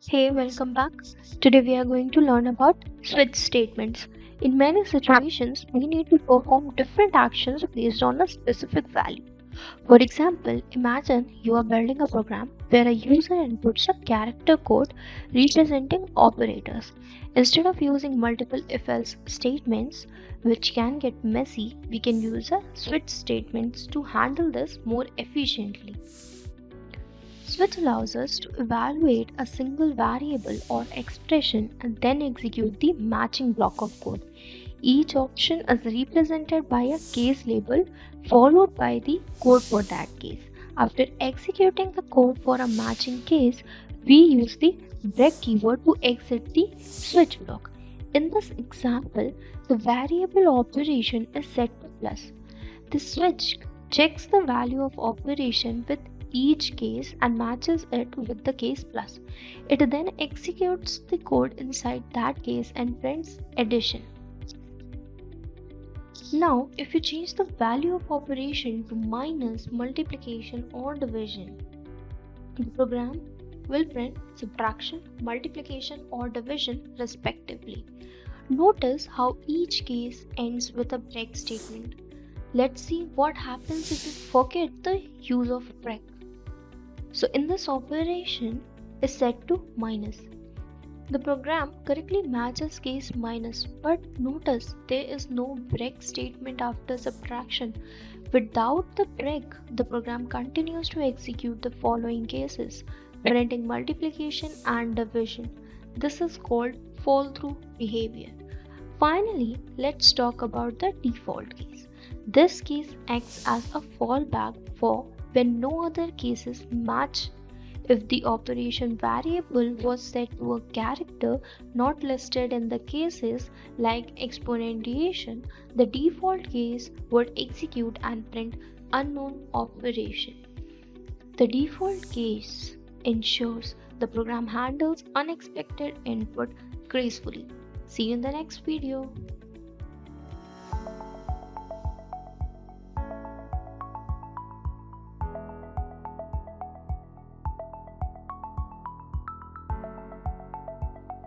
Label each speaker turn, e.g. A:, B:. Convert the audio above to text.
A: Hey, welcome back. Today we are going to learn about switch statements. In many situations, we need to perform different actions based on a specific value. For example, imagine you are building a program where a user inputs a character code representing operators. Instead of using multiple if-else statements, which can get messy, we can use a switch statements to handle this more efficiently. Switch allows us to evaluate a single variable or expression and then execute the matching block of code. Each option is represented by a case label followed by the code for that case. After executing the code for a matching case, we use the break keyword to exit the switch block. In this example, the variable operation is set to plus. The switch checks the value of operation with each case and matches it with the case plus. It then executes the code inside that case and prints addition. Now, if you change the value of operation to minus, multiplication or division, the program will print subtraction, multiplication or division respectively. Notice how each case ends with a break statement. Let's see what happens if we forget the use of break. So in this operation is set to minus. The program correctly matches case minus, but notice there is no break statement after subtraction. Without the break, the program continues to execute the following cases, printing multiplication and division. This is called fall through behavior. Finally, let's talk about the default case. This case acts as a fallback for when no other cases match. If the operation variable was set to a character not listed in the cases like exponentiation, the default case would execute and print unknown operation. The default case ensures the program handles unexpected input gracefully. See you in the next video.